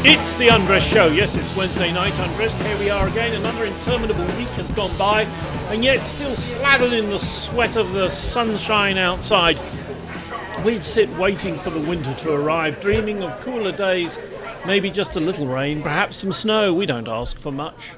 It's the Undressed Show. Yes, it's Wednesday night, Undressed. Here we are again. Another interminable week has gone by, and yet still slathered in the sweat of the sunshine outside. We'd sit waiting for the winter to arrive, dreaming of cooler days, maybe just a little rain, perhaps some snow. We don't ask for much.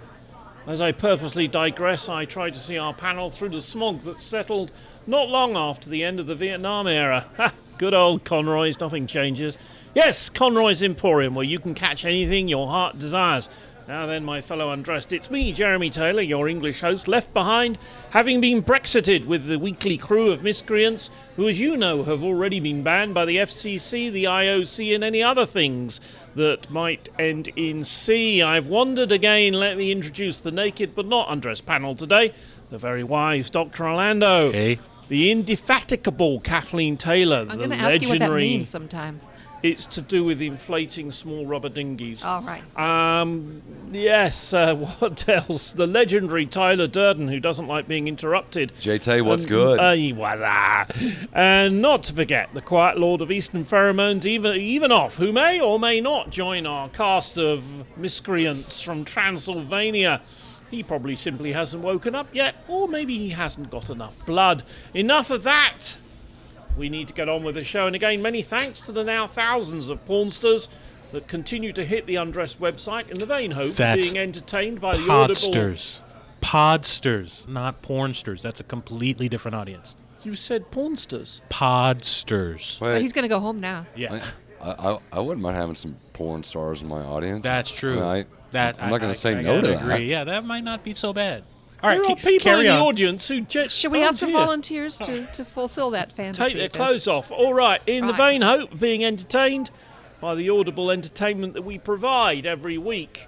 As I purposely digress, I try to see our panel through the smog that settled not long after the end of the Vietnam era. Ha! Good old Conroy's, nothing changes. Yes, Conroy's Emporium, where you can catch anything your heart desires. Now then, my fellow undressed, it's me, Jeremy Taylor, your English host, left behind, having been Brexited with the weekly crew of miscreants, who, as you know, have already been banned by the FCC, the IOC, and any other things that might end in C. I've wandered again. Let me introduce the naked but not undressed panel today. The very wise Dr. Orlando. Hey. The indefatigable Kathleen Taylor. I'm going to ask you what that means sometime. It's to do with inflating small rubber dinghies. All right. Yes, what else? The legendary Tyler Durden, who doesn't like being interrupted. JT, what's good? And not to forget the quiet lord of Eastern Pheromones, even off, who may or may not join our cast of miscreants from Transylvania. He probably simply hasn't woken up yet, or maybe he hasn't got enough blood. Enough of that. We need to get on with the show, and again, many thanks to the now thousands of pornsters that continue to hit the Undressed website in the vain hope of being entertained by the Podsters. Podsters, not pornsters. That's a completely different audience. You said pornsters? Podsters. Well, he's going to go home now. Yeah. I wouldn't mind having some porn stars in my audience. That's true. I'm not going to say no to that. Agree. Yeah, that might not be so bad. All right, there are people in the audience who Should we ask for volunteers to fulfill that fantasy? Take their clothes off. All right, in the vain hope of being entertained by the audible entertainment that we provide every week.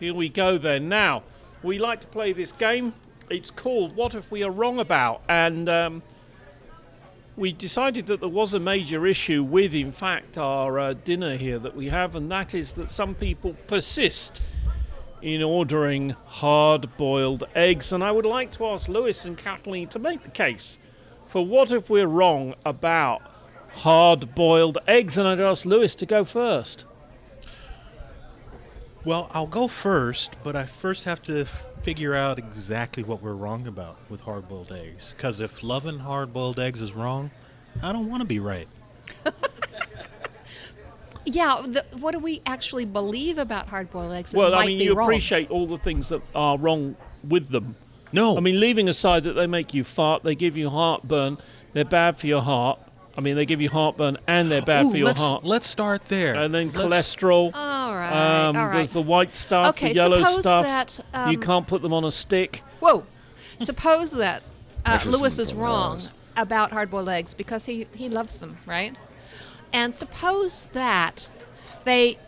Here we go then. Now, we like to play this game. It's called What If We Are Wrong About? And we decided that there was a major issue with, in fact, our dinner here that we have, and that is that some people persist in ordering hard-boiled eggs. And I would like to ask Lewis and Kathleen to make the case for what if we're wrong about hard-boiled eggs. And I'd ask Lewis to go first. Well, I'll go first, but I first have to figure out exactly what we're wrong about with hard-boiled eggs. Because if loving hard-boiled eggs is wrong, I don't want to be right. Yeah, what do we actually believe about hard-boiled eggs that well, might I mean, be you wrong? appreciate all the things that are wrong with them. No. I mean, leaving aside that they make you fart, they give you heartburn, they're bad for your heart. I mean, they give you heartburn and they're bad for your heart. Let's start there. And then cholesterol. All right, all right. There's the white stuff, the yellow stuff. You can't put them on a stick. Whoa. Suppose that Lewis is wrong about hard-boiled eggs because he loves them, right? And suppose that they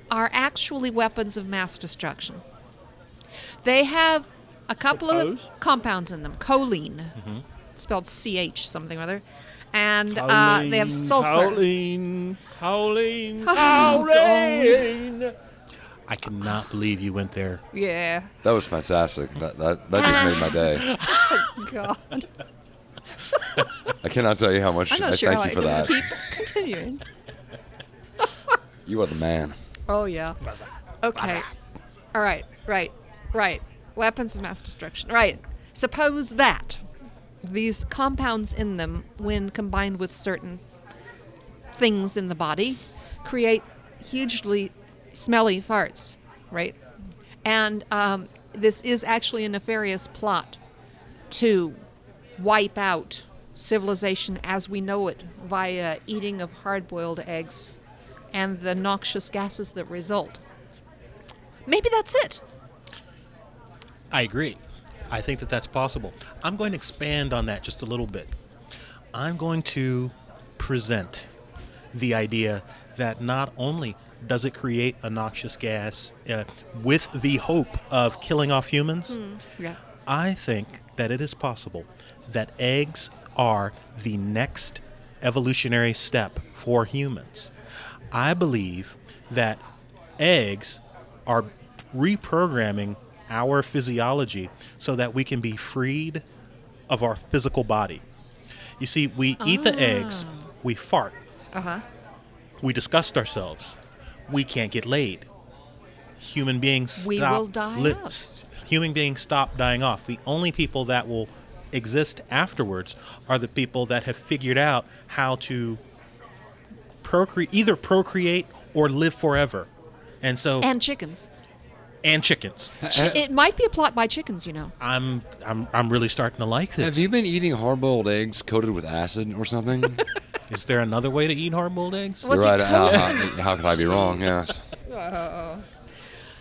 are actually weapons of mass destruction. They have a couple of compounds in them. Choline, spelled CH something or other. And they have sulfur. Choline. I cannot believe you went there. Yeah. That was fantastic. That just made my day. Oh, God. I cannot tell you how much I thank you for that. Keep continuing. You are the man. Oh, yeah. Okay. All right. Right. Weapons of mass destruction. Right. Suppose that these compounds in them, when combined with certain things in the body, create hugely smelly farts, right? And this is actually a nefarious plot to wipe out civilization as we know it via eating of hard-boiled eggs and the noxious gases that result. Maybe that's it. I agree. I think that that's possible. I'm going to expand on that just a little bit. I'm going to present the idea that not only does it create a noxious gas with the hope of killing off humans, I think that it is possible that eggs are the next evolutionary step for humans. I believe that eggs are reprogramming our physiology so that we can be freed of our physical body. You see, we eat the eggs, we fart, We disgust ourselves. We can't get laid. Human beings We will die out. Human beings stop dying off. The only people that will exist afterwards are the people that have figured out how to either procreate or live forever. And so And chickens. and chickens. It might be a plot by chickens, you know. I'm really starting to like this. Have you been eating hard-boiled eggs coated with acid or something? Is there another way to eat hard-boiled eggs? Well, You're if right. you coat- How could I be wrong? Yes.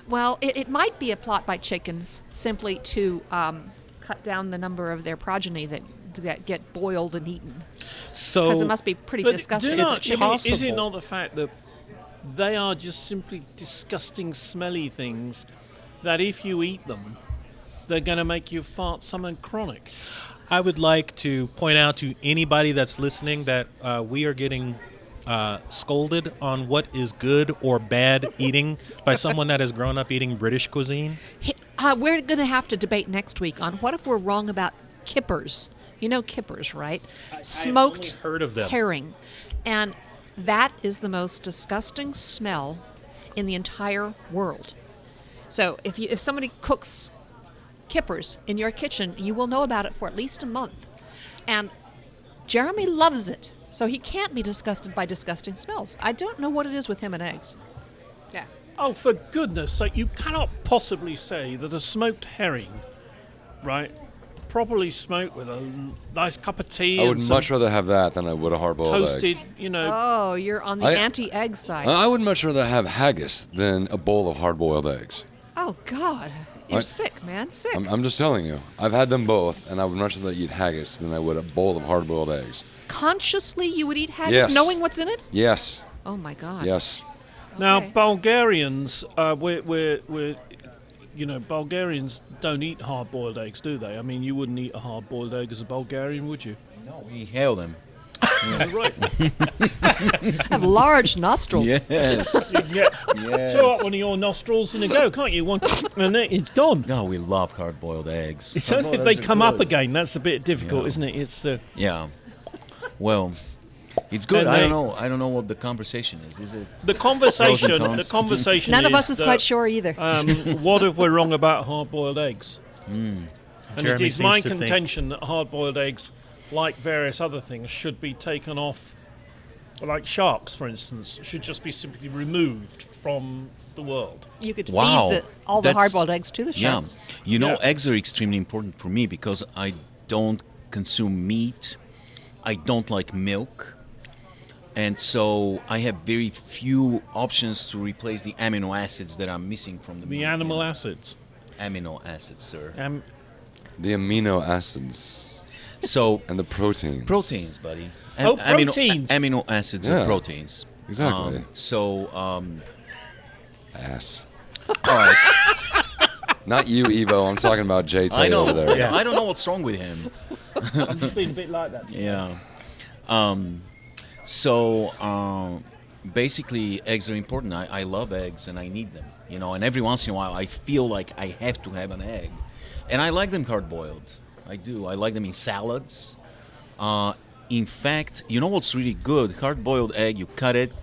Well, it might be a plot by chickens simply to cut down the number of their progeny that get boiled and eaten. So Because it must be pretty But disgusting. do not, It's is it possible. not the fact that they are just simply disgusting, smelly things that if you eat them, they're going to make you fart something chronic? I would like to point out to anybody that's listening that we are getting scolded on what is good or bad eating by someone that has grown up eating British cuisine. We're going to have to debate next week on what if we're wrong about kippers. You know kippers, right? Smoked only heard of them. herring. And that is the most disgusting smell in the entire world. So if somebody cooks kippers in your kitchen, you will know about it for at least a month. And Jeremy loves it, so he can't be disgusted by disgusting smells. I don't know what it is with him and eggs. Yeah. Oh, for goodness sake, you cannot possibly say that a smoked herring, right, properly smoked with a nice cup of tea I and would some much rather have that than I would a hard-boiled toasted, egg. you know, Oh, you're on the I- anti-egg side. I would much rather have haggis than a bowl of hard-boiled eggs. Oh, God. You're I- sick, man. Sick. I'm just telling you. I've had them both, and I would much rather eat haggis than I would a bowl of hard-boiled eggs. Consciously, you would eat haggis Yes. knowing what's in it? Yes. Oh, my God. Yes. Now, Okay. Bulgarians, Bulgarians don't eat hard-boiled eggs, do they? I mean, you wouldn't eat a hard-boiled egg as a Bulgarian, would you? No, we hail them. Right. Have large nostrils. Yes. You can get Yes. two up one of your nostrils and a go, can't you? One, and then it's gone. No, we love hard-boiled eggs. It's only if they come up again that's a bit difficult, Yeah. isn't it? It's Yeah. Well, it's good. And I they- don't know. I don't know what the conversation is. Is it? the conversation. Pros and cons. The conversation. None of us is that, quite sure either. What if we're wrong about hard-boiled eggs? And Jeremy it is seems my to think- contention that hard-boiled eggs, like various other things, should be taken off. Like sharks, for instance, should just be simply removed from the world. You could Wow. feed all the That's- hard-boiled eggs to the Yeah. sharks. You know, Yeah. eggs are extremely important for me because I don't consume meat. I don't like milk. And so I have very few options to replace the amino acids that I'm missing from the The meat. animal acids. Amino acids, sir. The amino acids So and the proteins. proteins, buddy. Oh, proteins. Amino acids Yeah. and proteins. Exactly. Ass. All right. Not you, Evo. I'm talking about JT I know. over there. Yeah. I don't know what's wrong with him. I'm just being a bit like that. Yeah. Basically, eggs are important. I love eggs and I need them. You know, and every once in a while, I feel like I have to have an egg, and I like them hard-boiled. I do. I like them in salads. In fact, you know what's really good? Hard-boiled egg. You cut it,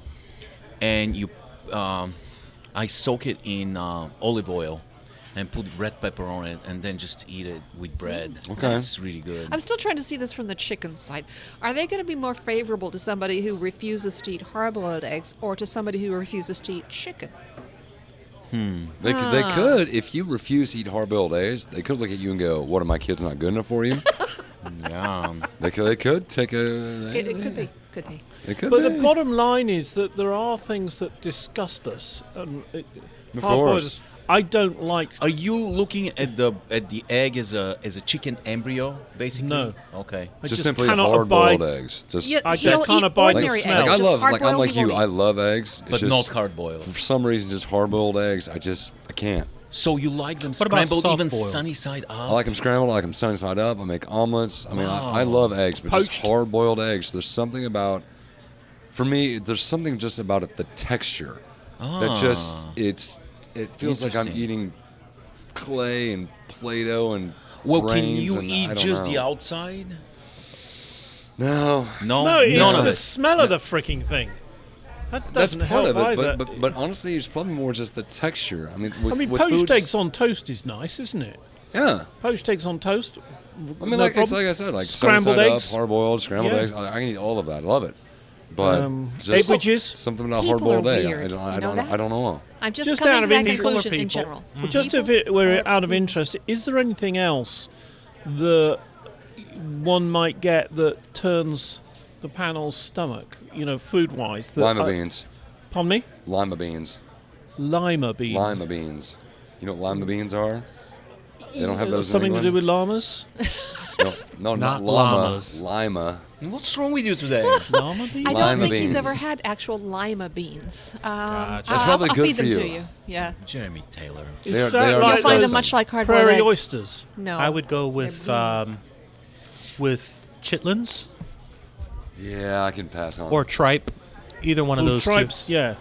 and I soak it in olive oil, and put red pepper on it, and then just eat it with bread. Okay. It's really good. I'm still trying to see this from the chicken side. Are they going to be more favorable to somebody who refuses to eat hard-boiled eggs or to somebody who refuses to eat chicken? They could, if you refuse to eat hard-boiled eggs, they could look at you and go, "What, are my kids not good enough for you?" Yeah. They could take a. It could be. Could be. They could But be. the bottom line is that there are things that disgust us. And Of hard-boiled- course. I don't like. Are you looking at the egg as a chicken embryo, basically? No. Okay. I just simply cannot hard-boiled abide. eggs. Just Yeah, I he'll just can't eat abide the ordinary smell. eggs, like I just love, like I'm hard-boiled like he you. won't I eat. love eggs. It's But just, not hard-boiled. For some reason, just hard-boiled eggs. I can't. So you like them What about scrambled, even soft-boiled? sunny side up? I like them scrambled. I like them sunny side up. I make omelets. I mean, I love eggs, but just Poached. hard-boiled eggs. There's something about, for me, there's something just about it, the texture that just it feels like I'm Interesting. eating clay and Play-Doh and Well, can brains you and I eat don't just know. the outside? No, No, No, it's none of the it. smell of the freaking thing. That That's doesn't part help of it, either. but honestly, it's probably more just the texture. I mean, with poached foods, eggs on toast is nice, isn't it? Yeah. Poached eggs on toast. I mean, no it's problem. like I said, like Scrambled sunny side eggs. up, hard-boiled, scrambled Yeah. eggs. I can eat all of that. I love it. But just Beverages. something about People hard-boiled are egg. weird. I You know that? don't know. I'm just, Just coming out to of that interest- conclusion in People. general. Well, just if we're out of interest, is there anything else that one might get that turns the panel's stomach, food-wise? Lima beans. Pardon me? Lima beans. Lima beans. Lima beans. You know what lima beans are? They don't have those in Something to do England? with llamas? No, Not not llama. llamas. Lima. What's wrong with you today? Llama beans? I don't Lima think beans. he's ever had actual lima beans. Gotcha. That's probably I'll good feed for them you. to you. Yeah. Jeremy Taylor. Is They are- that they are like You'll find those them much like hard-boiled prairie eggs. oysters? No. I would go with They're beans. chitlins Yeah, I can pass on. or tripe. Either one of Oh, those tripes, yeah.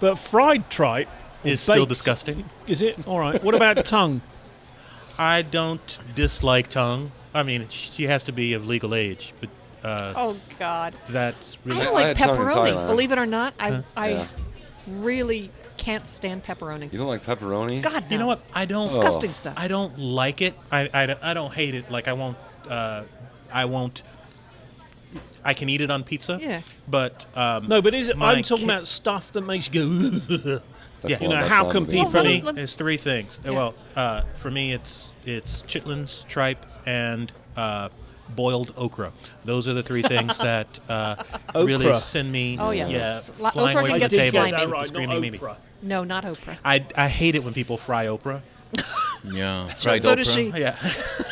But fried tripe or is still baked- disgusting. Is it? All right. What about tongue? I don't dislike tongue. I mean, she has to be of legal age, but Oh God. that's I really. don't I like had tongue in pepperoni. Thailand. Believe it or not, I Yeah. really can't stand pepperoni. You don't like pepperoni? God, no. You know what? I don't. Disgusting stuff. I don't like it. I don't hate it. Like I won't. I won't. I can eat it on pizza. Yeah. But No, but is it? My I'm talking ki- about stuff that makes you go. That's Yeah. lima- that's how lima can beans. people- Well, Pretty- let- There's three things. Yeah. Well, for me, it's chitlins, tripe, and boiled okra. Those are the three things that really Okra. send me. Oh, yes. Yeah, flying Okra away can from get the table, slimy. That right, screaming not Mimi. okra. No, not Oprah. I hate it when people fry okra. Yeah. Fried So okra. does she. Yeah.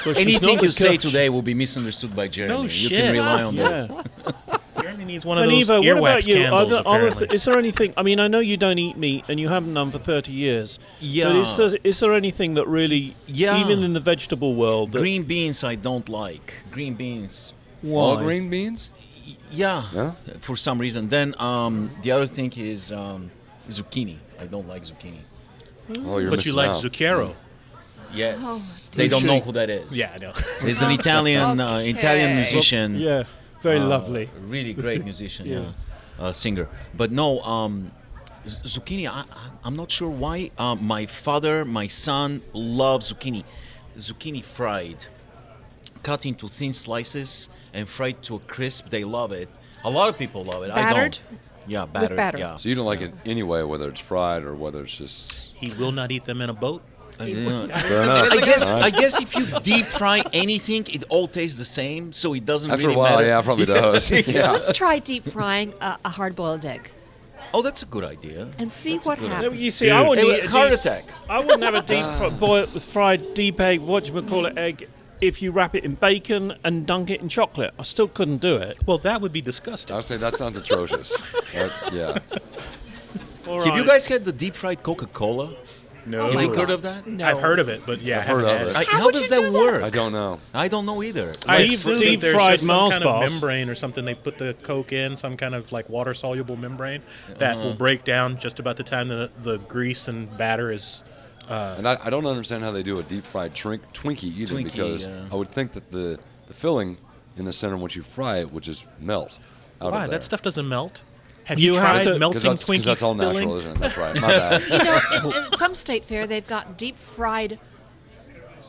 But she's Anything not you the say cook. today will be misunderstood by Jeremy. No You shit. can rely on Yeah. that. Jeremy needs one of And those Eva, what earwax about you? candles. Apparently. Is there anything? I mean, I know you don't eat meat, and you haven't done for 30 years. Yeah. But is there anything that really, Yeah. even in the vegetable world, that, Green beans I don't like. Green beans. All why? green beans? Yeah. Yeah? For some reason. Then the other thing is zucchini. I don't like zucchini. Oh, you're But you missing like out. zucchero. Yes. They don't know who that is. Yeah, I know. There's an Italian Italian Okay. musician. Yeah, very lovely. Really great musician, Yeah. singer. But no, zucchini. I'm not sure why. My father, my son love zucchini. Zucchini fried, cut into thin slices and fried to a crisp. They love it. A lot of people love it. I Battered? don't. Yeah, battered. batter. Yeah. So you don't like it anyway, whether it's fried or whether it's just. He will not eat them in a boat. Yeah. Fair enough. I guess if you deep fry anything, it all tastes the same, so it doesn't After really a while, matter. yeah, it probably does. Yeah. Let's try deep frying a hard-boiled egg Oh, that's a good idea. and see That's a what good happens. You see, I wouldn't eat a Heart deep, attack. I wouldn't have a deep fried deep egg. Whatchamacallit egg? If you wrap it in bacon and dunk it in chocolate, I still couldn't do it. Well, that would be disgusting. I would say that sounds atrocious. Yeah. All Have you right. guys had the deep fried Coca-Cola? No, Have you God. heard of that? No. I've heard of it, but yeah, I heard haven't of had it. How would does you that do that? work? I don't know. I don't know either. I Deep- assume deep that there's fried just some Mars kind bars. of membrane or something. They put the Coke in, some kind of like water soluble membrane that will break down just about the time the grease and batter is. And I don't understand how they do a deep fried Twinkie either, Twinkie, because yeah. I would think that the filling in the center, once you fry it, would just melt out Why of there. that stuff doesn't melt? Have You you have tried to- melting Because Twinkie that's all filling? natural, isn't it? That's right. My bad. You know, in some state fair, they've got deep fried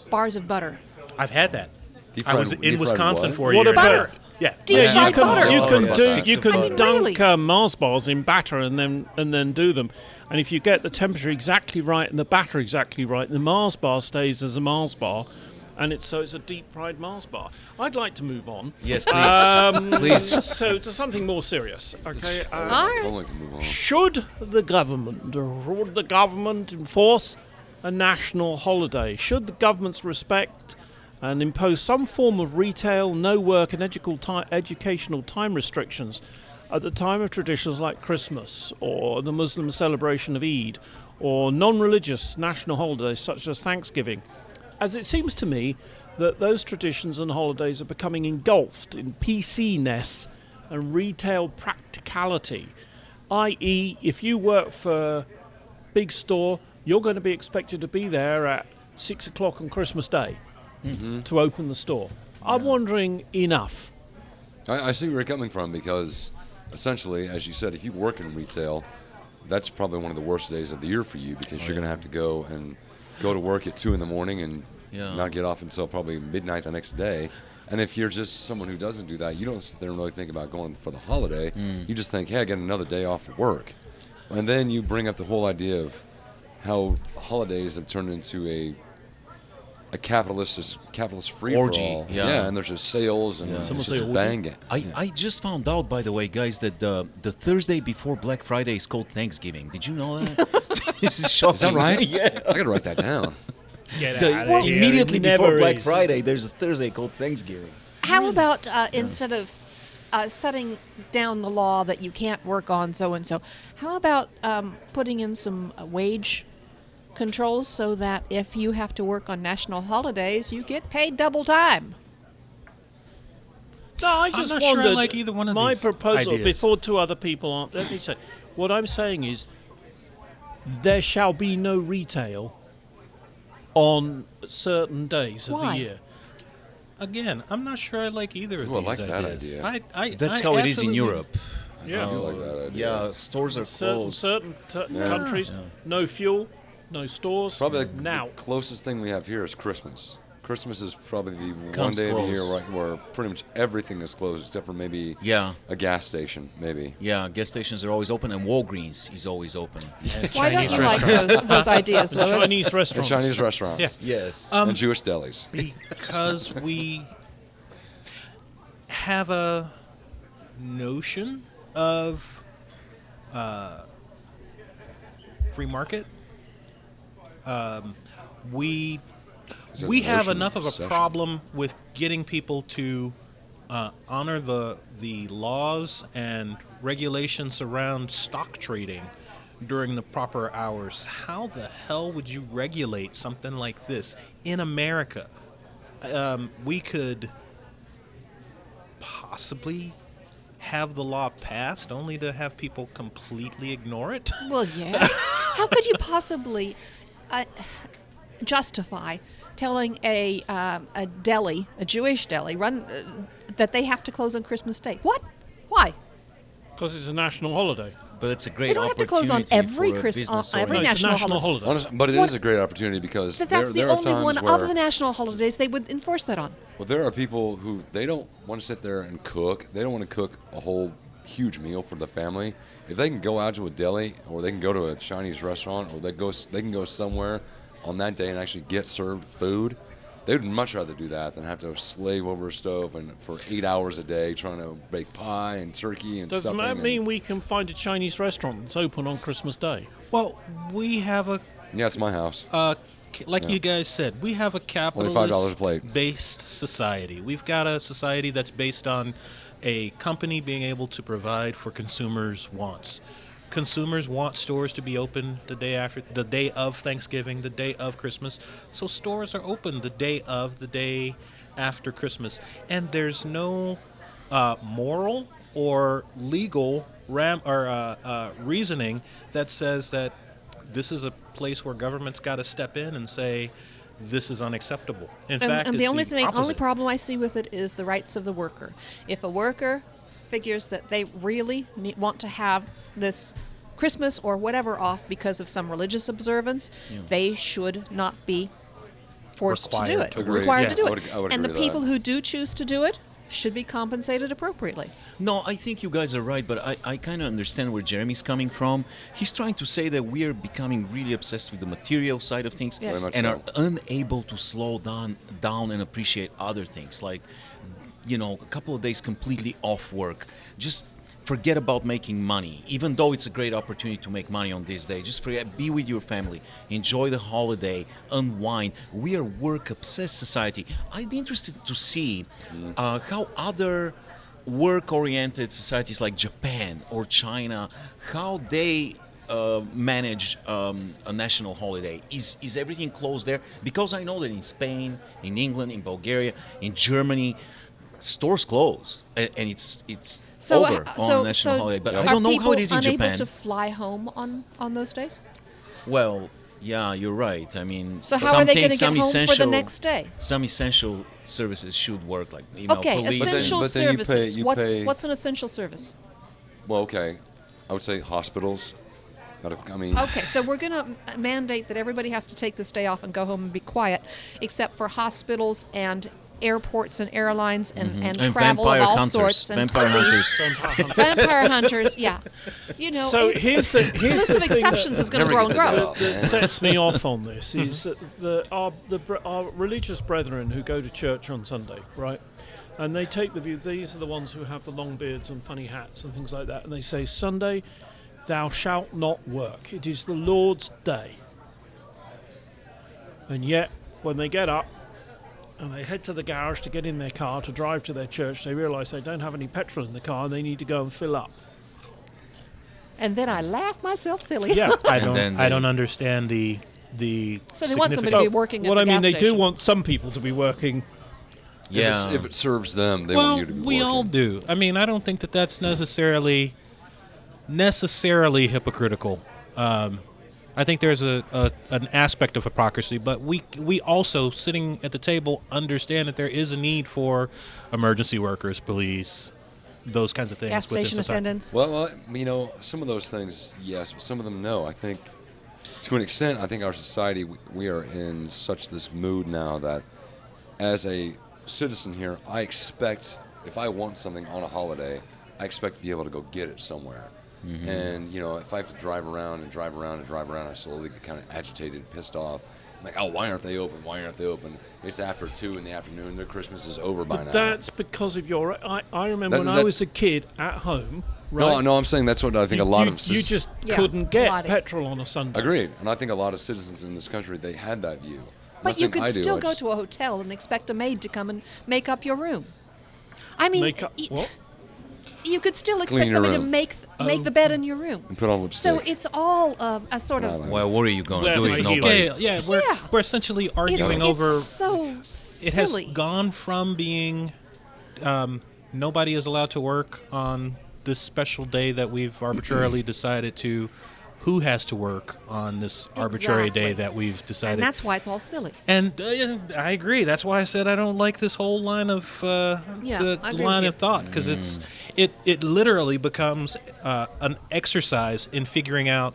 bars of butter. I've had that. Deep I fried- was deep in fried Wisconsin what? for a What year. about- Butter. Yeah. Deep Yeah, fried butter. you can yeah. do Sticks you of can butter. dunk really? Mars bars in batter and then do them, and if you get the temperature exactly right and the batter exactly right, the Mars bar stays as a Mars bar, and it's a deep fried Mars bar. I'd like to move on. Yes, please. Please. So to something more serious. Okay. All right. I'd like to move on. Should the government enforce a national holiday? Should the governments respect and impose some form of retail, no work, and educational time restrictions at the time of traditions like Christmas or the Muslim celebration of Eid or non-religious national holidays such as Thanksgiving? As it seems to me that those traditions and holidays are becoming engulfed in PC-ness and retail practicality, i.e. if you work for a big store, you're going to be expected to be there at 6 o'clock on Christmas Day to open the store. I'm wondering, enough. I see where you're coming from, because essentially, as you said, if you work in retail, that's probably one of the worst days of the year for you because you're going to have to go to work at 2 in the morning and not get off until probably midnight the next day. And if you're just someone who doesn't do that, you don't sit there and really think about going for the holiday. You just think, hey, I get another day off of work. And then you bring up the whole idea of how holidays have turned into a capitalist free Orgy, for all. yeah. And there's just sales and it's Someone just say a orgy? bang. I just found out, by the way, guys, that the Thursday before Black Friday is called Thanksgiving. Did you know that? This is shocking. Is that right? Yeah. I gotta write that down. Get The- out of here. immediately It never before Black is. Friday, there's a Thursday called Thanksgiving. How about instead of setting down the law that you can't work on so and so, how about putting in some wage controls so that if you have to work on national holidays, you get paid double time? No, I just not sure I wondered. like either one of my these proposal ideas. before two other people aren't. Let me say, what I'm saying is, there shall be no retail on certain days of Why? the year. Again, I'm not sure I like either of Ooh, I these like that ideas. idea. That's I how it is in absolutely- Europe. Yeah. I do like that idea. Yeah, stores are closed. Certain countries, no fuel, no stores. Probably the now. closest thing we have here is Christmas. Christmas is probably the one Comes day of the year close. where pretty much everything is closed except for maybe Yeah. a gas station, maybe. Yeah, gas stations are always open, and Walgreens is always open. Why don't Chinese you like those ideas, Louis? Chinese And restaurants. Chinese restaurants. Yeah. Yes. And Jewish delis. Because we have a notion of free market. We Is that we the have notion enough of a recession? problem with getting people to honor the laws and regulations around stock trading during the proper hours. How the hell would you regulate something like this in America? We could possibly have the law passed only to have people completely ignore it. Well, yeah. How could you possibly justify telling a deli, a Jewish deli, that they have to close on Christmas Day? What? Why? Because it's a national holiday. But it's a great They don't have to close on every Christmas, every No, it's a national national holiday. holiday. Honest, but it is a great opportunity because That's the there are only times one where of the national holidays they would enforce that on. well, there are people who they don't want to sit there and cook. They don't want to cook a whole huge meal for the family. If they can go out to a deli or they can go to a Chinese restaurant or they can go somewhere on that day and actually get served food, they would much rather do that than have to slave over a stove and for 8 hours a day trying to bake pie and turkey and Does stuffing. that and- mean we can find a Chinese restaurant that's open on Christmas Day? Well, we have a Yeah, it's my house. like you guys said, we have a $5 a plate. capitalist-based society. We've got a society that's based on a company being able to provide for consumers' wants. Consumers want stores to be open the day of Thanksgiving, the day of Christmas. So stores are open the day after Christmas, and there's no moral or legal reasoning that says that this is a place where government's got to step in and say this is unacceptable. In fact, And it's the only opposite. problem I see with it is the rights of the worker. If a worker figures that they really want to have this Christmas or whatever off because of some religious observance, they should not be forced to do it. Agreed. Required Yeah, to do I it. would- I would And the agree with people that. who do choose to do it should be compensated appropriately. No, I think you guys are right, but I kind of understand where Jeremy's coming from. He's trying to say that we are becoming really obsessed with the material side of things Yeah. Very much and so. are unable to slow down and appreciate other things, like, a couple of days completely off work. Just forget about making money, even though it's a great opportunity to make money on this day. Just forget, be with your family, enjoy the holiday, unwind. We are work-obsessed society. I'd be interested to see how other work-oriented societies like Japan or China, how they manage a national holiday. Is everything closed there? Because I know that in Spain, in England, in Bulgaria, in Germany, stores close, and it's over on a national holiday. But I don't know how it is in Are people Japan. unable to fly home on those days? Well, yeah, you're right. I mean, So how are they going to some get home for the essential- next day? Some essential services should work, like Okay, police. essential but then you pay- services. you what's pay- what's an essential service? Well, okay. I would say hospitals. I mean, Okay, so we're going to mandate that everybody has to take this day off and go home and be quiet, except for hospitals and airports and airlines and travel of vampire all hunters, sorts. And vampire hunters. vampire hunters, yeah. You know, So it's, here's the list of exceptions is going to grow and grow. that sets me off on this is that our religious brethren who go to church on Sunday, right? And they take the view, these are the ones who have the long beards and funny hats and things like that, and they say, Sunday, thou shalt not work. It is the Lord's day. And yet, when they get up and they head to the garage to get in their car to drive to their church, they realise they don't have any petrol in the car and they need to go and fill up. And then I laugh myself silly. Yeah. I don't understand the So they want somebody to be working at What the I mean, gas they do station. want some people to be working. Yeah. if it serves them, they want you to be we working. all do. I mean, I don't think that that's necessarily hypocritical. I think there's an aspect of hypocrisy, but we also, sitting at the table, understand that there is a need for emergency workers, police, those kinds of things. Gas within station society. attendants. Well, you know, some of those things, yes, but some of them, no. I think, to an extent, I think our society, we are in such this mood now that as a citizen here, I expect, if I want something on a holiday, I expect to be able to go get it somewhere. Mm-hmm. And, you know, if I have to drive around, I slowly get kind of agitated and pissed off. I'm like, oh, why aren't they open? It's after 2 in the afternoon. Their Christmas is over by now. That's because of your... I remember when I was a kid at home, right? No, I'm saying that's what I think a lot of You citizens... just Yeah, couldn't get body. petrol on a Sunday. Agreed. And I think a lot of citizens in this country, they had that view. But you could still go to a hotel and expect a maid to come and make up your room. I mean, Make up... What? you could still Clean expect your somebody to room. make the bed in your room. And put on lipstick. So it's all a sort of... Well, what are you going to Yeah, do? my Is heels. nobody. Scale. Yeah, we're essentially arguing over. It's so It has silly. gone from being nobody is allowed to work on this special day that we've arbitrarily decided to. Who has to work on this arbitrary day Exactly. that we've decided? And that's why it's all silly. And I agree. That's why I said I don't like this whole line of I agree line with of thought, because it literally becomes an exercise in figuring out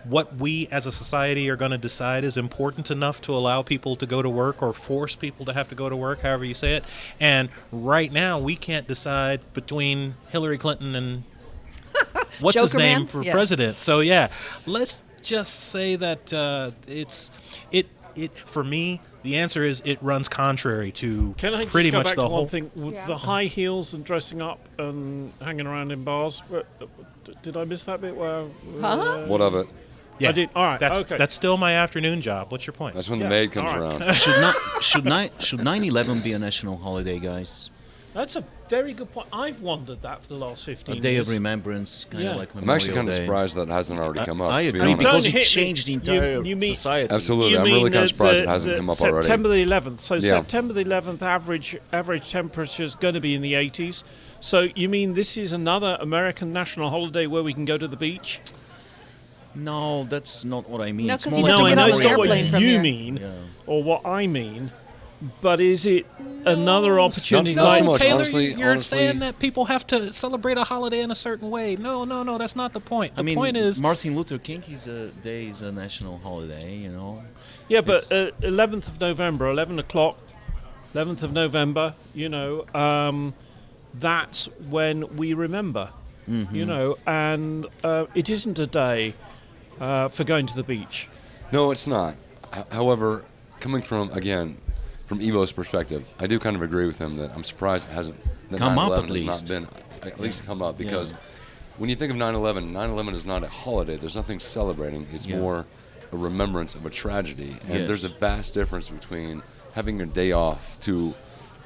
what we as a society are going to decide is important enough to allow people to go to work or force people to have to go to work, however you say it. And right now, we can't decide between Hillary Clinton and what's his Joker name Man? for Yeah. president. So yeah, let's just say that it for me. The answer is it runs contrary to Can I pretty just go much back the to whole one thing? With Yeah. the high heels and dressing up and hanging around in bars? Did I miss that bit? Where, Huh? What of it? Yeah, I did. All right, That's okay. that's still my afternoon job. What's your point? That's when Yeah, the maid comes all right. around. Should 9/11 be a national holiday, guys? That's a very good point. I've wondered that for the last 15 A day years. of remembrance, kind Yeah. of like I'm Memorial actually kind of Day. surprised that hasn't already come up. I to be agree honest. because Don't it hit me. changed the entire You mean- society. Absolutely. You I'm mean really kind of surprised the- it hasn't the come up already. September the 11th. So Yeah. September the 11th, average temperature is going to be in the 80s. So you mean this is another American national holiday where we can go to the beach? No, that's not what I mean. No, It's 'cause more you like have No, to I get know on it's an not what airplane from you here. mean Yeah. or what I mean, but is it another opportunity? not like so much. Taylor, honestly- you're honestly- saying that people have to celebrate a holiday in a certain way. No, that's not the point. The I mean, point is, Martin Luther King, day is a national holiday, you know. Yeah, but It's- 11th of November, 11 o'clock, 11th of November, that's when we remember, and it isn't a day for going to the beach. No, it's not. However, coming from Evo's perspective, I do kind of agree with him that I'm surprised it hasn't that Come up 9/11 at has least. not been at least come up, because when you think of 9/11, 9/11 is not a holiday. There's nothing celebrating. It's more a remembrance of a tragedy, and Yes. there's a vast difference between having a day off to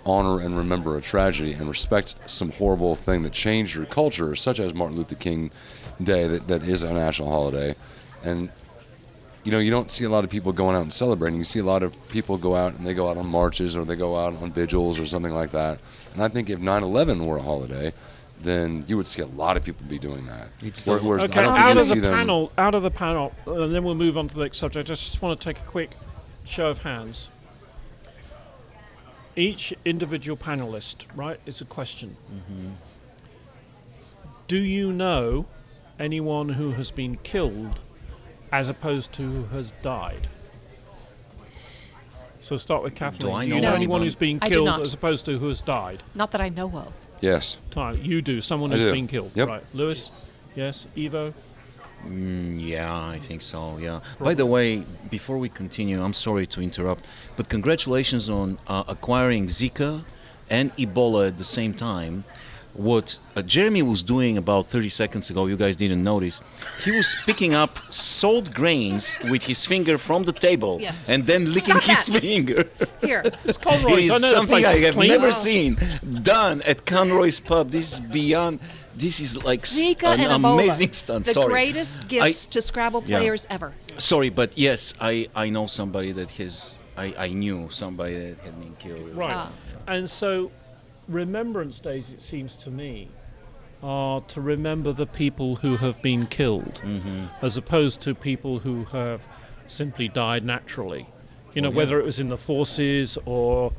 honor and remember a tragedy and respect some horrible thing that changed your culture, such as Martin Luther King Day, that is a national holiday. And you don't see a lot of people going out and celebrating. You see a lot of people go out and they go out on marches or they go out on vigils or something like that. And I think if 9/11 were a holiday, then you would see a lot of people be doing that. It's Whereas Okay, I don't think out you'd of the see them- panel, and then we'll move on to the next subject. I just want to take a quick show of hands. Each individual panelist, right? It's a question. do you know anyone who has been killed as opposed to who has died? So start with Kathleen. Do I you know know anyone anyone? who's been I do killed not. as opposed to who has died? Not that I know of. Yes. Tyler, you do. Someone I who's do. been killed. Yep. Right. Lewis? Yes. Evo? Yeah, I think so, yeah. By the way, before we continue, I'm sorry to interrupt, but congratulations on acquiring Zika and Ebola at the same time. What Jeremy was doing about 30 seconds ago, you guys didn't notice, he was picking up salt grains with his finger from the table Yes. and then licking Stop his that. finger. Here. It's Conroy's. It I is know the something place I is have clean. never Wow. seen done at Conroy's Pub. This is beyond. This is like Zika an and Ebola. amazing stunt. The Sorry. greatest gifts to Scrabble Yeah. players ever. Sorry, but yes, I know somebody that I knew somebody that had been killed. Right. Ah. And so, Remembrance Days, it seems to me, are to remember the people who have been killed, as opposed to people who have simply died naturally. You know, whether it was in the forces or,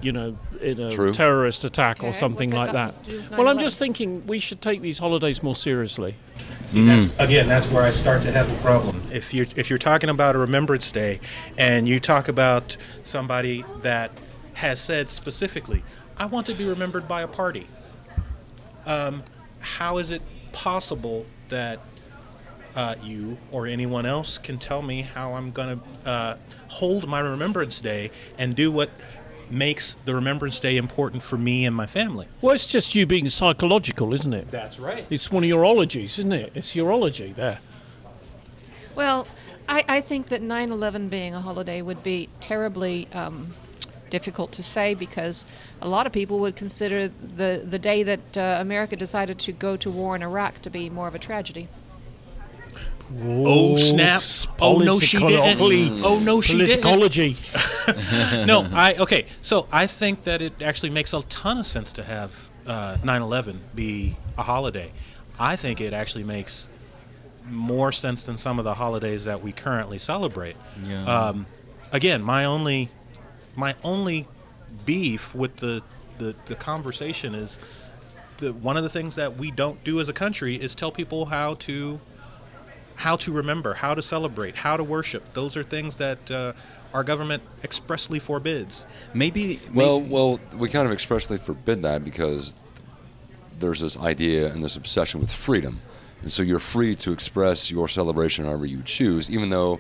you know, in a True. terrorist attack or Okay, something what's like that that. got to do with Well, I'm 9/11? just thinking we should take these holidays more seriously. See, that's where I start to have a problem. If you're talking about a Remembrance Day, and you talk about somebody that has said specifically, "I want to be remembered by a party," how is it possible that you or anyone else can tell me how I'm going to hold my Remembrance Day and do what makes the Remembrance Day important for me and my family? Well, it's just you being psychological, isn't it? That's right. It's one of your ologies, isn't it? It's urology there. Well, I think that 9/11 being a holiday would be terribly difficult to say, because a lot of people would consider the day that America decided to go to war in Iraq to be more of a tragedy. Oh, snap. Oh, no, she didn't. Oh, no, she didn't. Politicology. No, okay. So I think that it actually makes a ton of sense to have 9/11 be a holiday. I think it actually makes more sense than some of the holidays that we currently celebrate. Yeah. Again, my only beef with the conversation is one of the things that we don't do as a country is tell people how to remember, how to celebrate, how to worship. Those are things that our government expressly forbids. Maybe. Well, we kind of expressly forbid that because there's this idea and this obsession with freedom, and so you're free to express your celebration however you choose, even though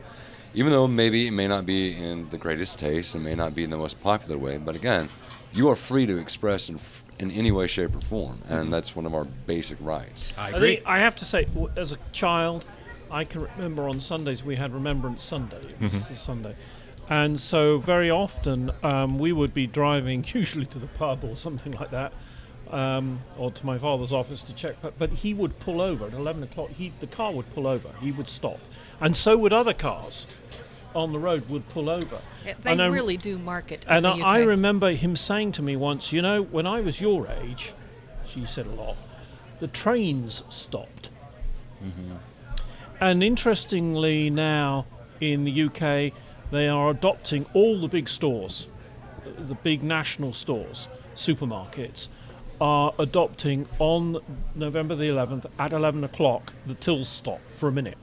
maybe it may not be in the greatest taste and may not be in the most popular way. But again, you are free to express in any way, shape, or form, and that's one of our basic rights. I I agree. think I have to say, as a child, I can remember on Sundays we had Remembrance Sunday. It was a Sunday. And so very often we would be driving, usually to the pub or something like that, or to my father's office to check. But he would pull over at 11 o'clock. The car would pull over. He would stop. And so would other cars on the road would pull over. Yeah, they really do market. And in the I UK. remember him saying to me once, you know, when I was your age, she said a lot, the trains stopped. And interestingly now in the UK, they are adopting all the big stores, the big national stores, supermarkets, are adopting on November the 11th at 11 o'clock the tills stop for a minute.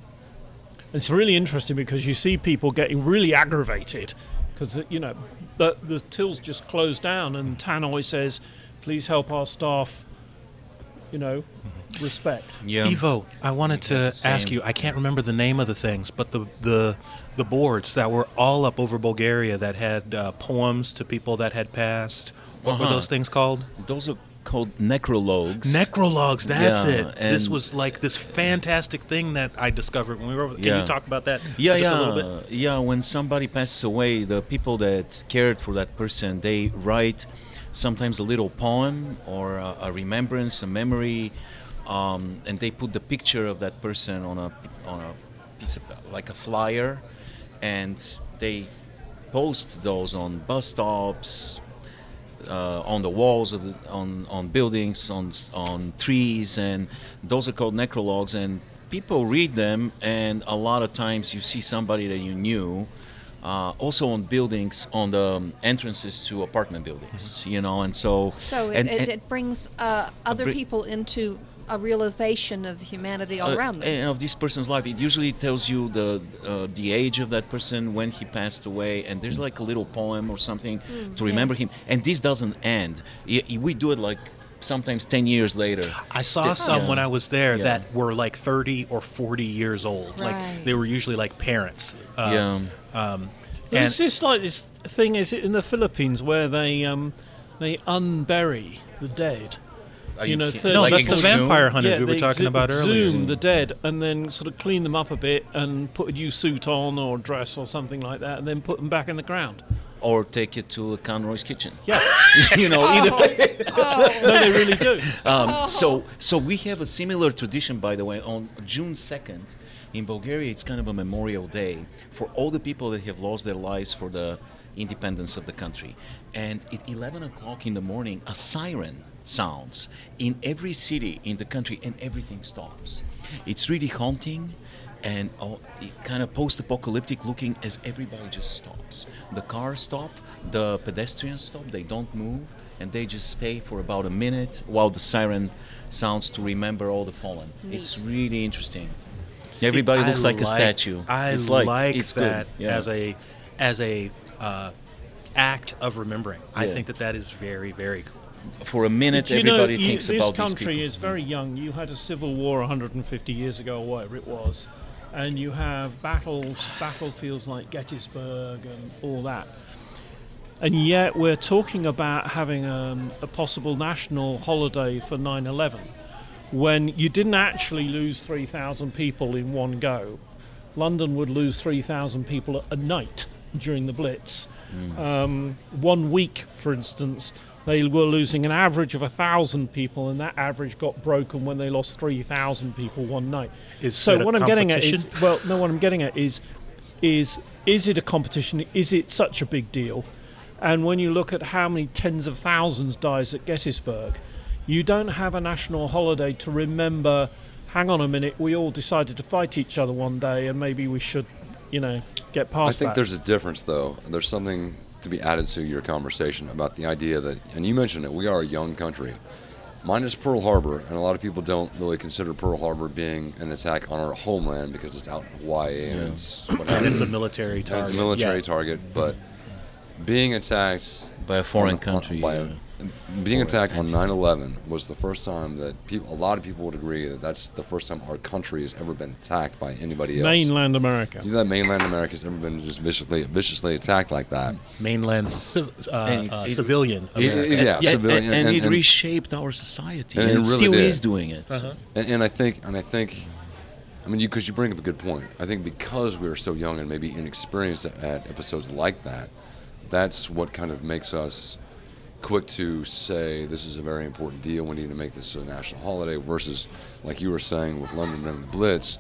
It's really interesting because you see people getting really aggravated because, you know, the tills just closed down and Tannoy says, please help our staff, you know, respect. Yeah. Evo, I wanted to Same. ask you, I can't remember the name of the things, but the boards that were all up over Bulgaria that had poems to people that had passed. What were those things called? Those are called necrologues. Necrologues, that's Yeah, it. This and- was like this fantastic thing that I discovered when we were over. Can Yeah. you talk about that Yeah, just yeah, a little bit? yeah. When somebody passes away, the people that cared for that person, they write sometimes a little poem or a remembrance, a memory, and they put the picture of that person on a piece of like a flyer, and they post those on bus stops, on the walls of on buildings, on trees, and those are called necrologues. And people read them, and a lot of times you see somebody that you knew. Also on buildings, on the entrances to apartment buildings, you know, and so. So and it brings other people into a realization of humanity all around them. And of this person's life. It usually tells you the age of that person, when he passed away, and there's like a little poem or something to remember him. And this doesn't end. We do it like sometimes 10 years later. I saw some when I was there Yeah. that were like 30 or 40 years old. Right. Like they were usually like parents. It's just like this thing, is it in the Philippines where they unbury the dead? You know, can't- No, like that's the exhume? vampire hunters we were they talking about earlier. exhume the dead and then sort of clean them up a bit and put a new suit on or dress or something like that and then put them back in the ground. Or take it to Conroy's kitchen. Yeah, Either way. no, they really do. So we have a similar tradition, by the way, on June 2nd. In Bulgaria, it's kind of a memorial day for all the people that have lost their lives for the independence of the country. And at 11 o'clock in the morning, a siren sounds in every city in the country, and everything stops. It's really haunting and kind of post-apocalyptic looking, as everybody just stops. The cars stop, the pedestrians stop, they don't move, and they just stay for about a minute while the siren sounds to remember all the fallen. It's really interesting. Everybody looks like a statue. It's it's that good. Yeah. as a act of remembering. I Yeah. think that is very, very cool. For a minute, Do you know, everybody thinks this about these country people. is very young. You had a civil war 150 years ago, or whatever it was, and you have battlefields like Gettysburg and all that. And yet we're talking about having a possible national holiday for 9/11, when you didn't actually lose 3,000 people in one go. London would lose 3,000 people a night during the Blitz. 1 week, for instance, they were losing an average of 1,000 people, and that average got broken when they lost 3,000 people one night. So what I'm getting at competition? is, what I'm getting at is it a competition? Is it such a big deal? And when you look at how many tens of thousands dies at Gettysburg, you don't have a national holiday to remember, hang on a minute, we all decided to fight each other one day and maybe we should, get past that. I think there's a difference, though. There's something to be added to your conversation about the idea that, and you mentioned it, we are a young country. Minus Pearl Harbor, and a lot of people don't really consider Pearl Harbor being an attack on our homeland because it's out in Hawaii and it's what And happens. it's a military target. It's a military Yeah. target, but being attacked By a foreign country. being attacked on entity. 9/11 was the first time that a lot of people would agree that that's the first time our country has ever been attacked by anybody else. Mainland America. You know that mainland America has ever been just viciously attacked like that. Mainland And civilian. It- America. yeah, Yeah, civilian, and it reshaped our society, and and it it really still did. is doing it. And I think, because you bring up a good point. I think because we are so young and maybe inexperienced at episodes like that, that's what kind of makes us quick to say this is a very important deal. We need to make this a national holiday. Versus, like you were saying with London and the Blitz,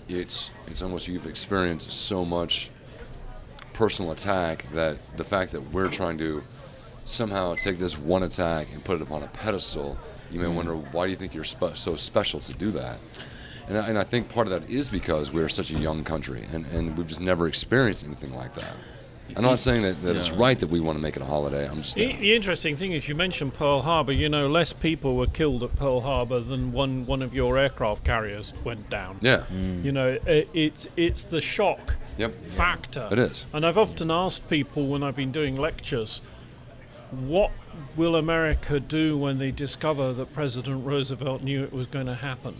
it's almost you've experienced so much personal attack that the fact that we're trying to somehow take this one attack and put it upon a pedestal, you may wonder, why do you think you're so special to do that? And I think part of that is because we're such a young country and we've just never experienced anything like that. I'm not saying that it's right that we want to make it a holiday. I'm just The interesting thing is you mentioned Pearl Harbor. Less people were killed at Pearl Harbor than one of your aircraft carriers went down. yeah. It's the shock Yep. factor. It is. And I've often asked people when I've been doing lectures, what will America do when they discover that President Roosevelt knew it was going to happen?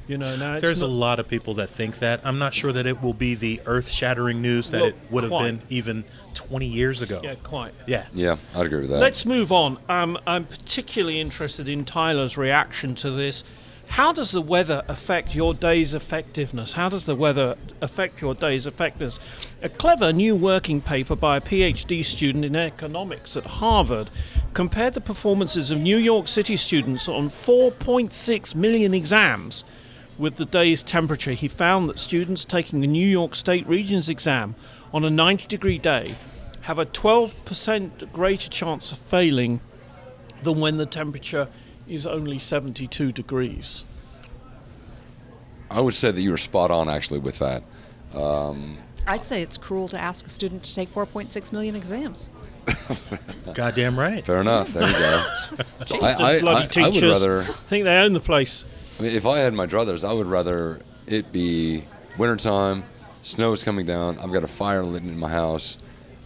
Now There's a lot of people that think that. I'm not sure that it will be the earth-shattering news that it would have been even 20 years ago. Yeah, quite. Yeah. Yeah, I'd agree with that. Let's move on. I'm particularly interested in Tyler's reaction to this. How does the weather affect your day's effectiveness? How does the weather affect your day's effectiveness? A clever new working paper by a PhD student in economics at Harvard compared the performances of New York City students on 4.6 million exams with the day's temperature. He found that students taking the New York State Regents exam on a 90-degree day have a 12% greater chance of failing than when the temperature is only 72 degrees. I would say that you were spot on, actually, with that. I'd say it's cruel to ask a student to take 4.6 million exams. Goddamn right. Fair enough. There you go. Bloody I would teachers. rather. I think they own the place. I mean, if I had my druthers, I would rather it be wintertime, snow is coming down, I've got a fire lit in my house.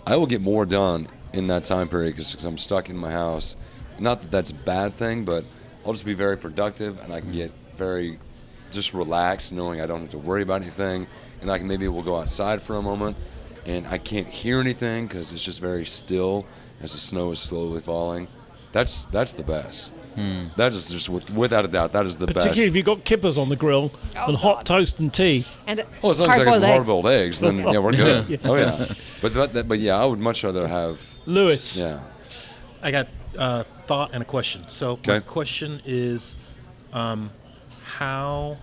I will get more done in that time period because I'm stuck in my house. Not that that's a bad thing, but I'll just be very productive and I can get very just relaxed knowing I don't have to worry about anything. And I can maybe we'll go outside for a moment and I can't hear anything because it's just very still as the snow is slowly falling. That's the best. That is just without a doubt, that is the Particularly best. if you've got kippers on the grill and hot toast and tea. And Well, as long as I get some hard-boiled eggs, then Oh, yeah, we're good. yeah. Oh yeah, but yeah, I would much rather have Lewis. Yeah. I got a thought and a question. So my Okay. question is, how